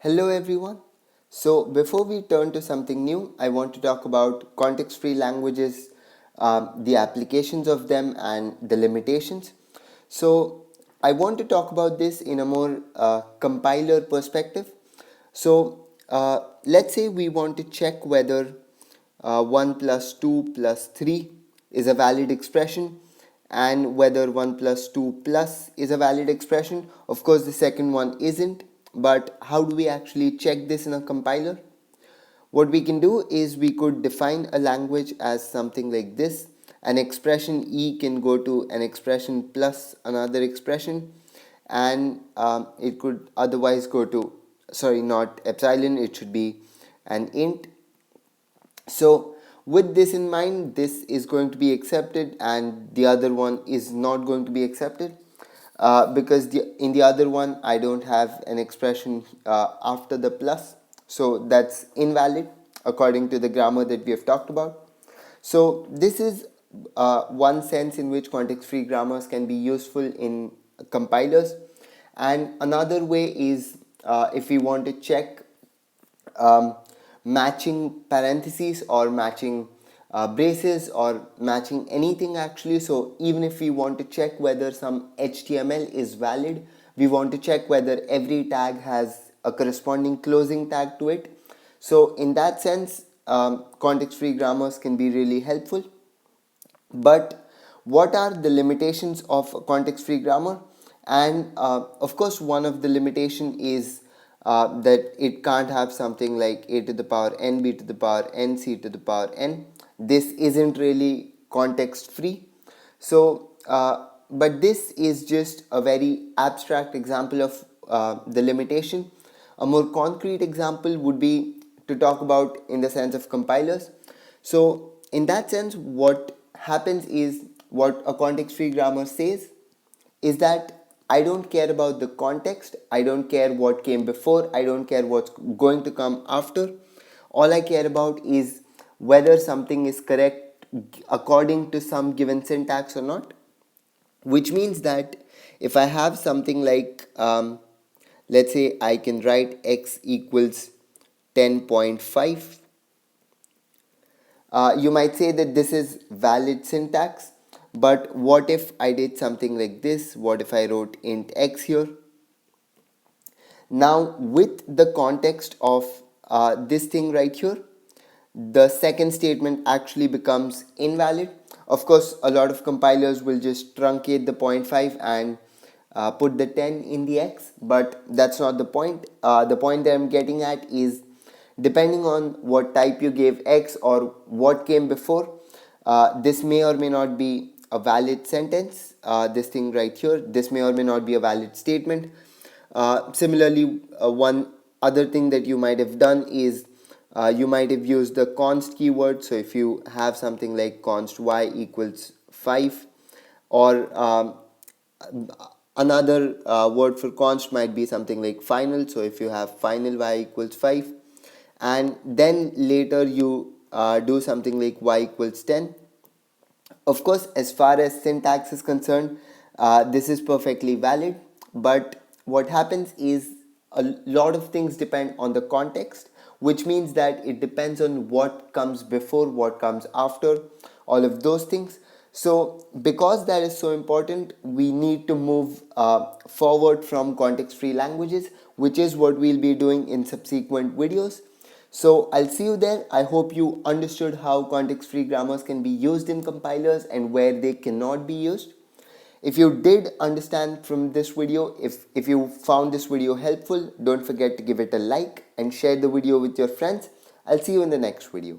Hello everyone. So before we turn to something new, I want to talk about context-free languages, the applications of them and the limitations. So I want to talk about this in a more compiler perspective. So let's say we want to check whether 1 plus 2 plus 3 is a valid expression and whether 1 plus 2 plus is a valid expression. Of course, the second one isn't, but how do we actually check this in a compiler? What we can do is we could define a language as something like this. An expression E can go to an expression plus another expression, and it could otherwise go to, sorry, not epsilon, it should be an int. So with this in mind, this is going to be accepted and the other one is not going to be accepted, because in the other one I don't have an expression after the plus, so that's invalid according to the grammar that we have talked about. So this is one sense in which context-free grammars can be useful in compilers, and another way is if we want to check um, matching parentheses or matching braces or matching anything actually. So even if we want to check whether some HTML is valid, we want to check whether every tag has a corresponding closing tag to it. So in that sense, context-free grammars can be really helpful. But what are the limitations of context-free grammar? And of course, one of the limitation is that it can't have something like a to the power n, b to the power n, c to the power n. This isn't really context-free. So, but this is just a very abstract example of the limitation. A more concrete example would be to talk about in the sense of compilers. So in that sense, what happens is, what a context-free grammar says is that I don't care about the context, I don't care what came before, I don't care what's going to come after. All I care about is whether something is correct according to some given syntax or not. Which means that if I have something like, let's say I can write x equals 10.5, you might say that this is valid syntax, but what if I did something like this? What if I wrote int x here? Now with the context of this thing right here, the second statement actually becomes invalid. Of course, a lot of compilers will just truncate the 0.5 and put the 10 in the x, but that's not the point. The point that I'm getting at is, depending on what type you gave x or what came before, this may or may not be a valid sentence. This thing right here, this may or may not be a valid statement. Similarly, one other thing that you might have done is you might have used the const keyword. So if you have something like const y equals 5, or another word for const might be something like final. So if you have final y equals 5, and then later you do something like y equals 10. Of course, as far as syntax is concerned, this is perfectly valid, but what happens is a lot of things depend on the context, which means that it depends on what comes before, what comes after, all of those things. So because that is so important, we need to move forward from context-free languages, which is what we'll be doing in subsequent videos. So I'll see you there. I hope you understood how context-free grammars can be used in compilers and where they cannot be used. If you did understand from this video, if you found this video helpful, don't forget to give it a like and share the video with your friends. I'll see you in the next video.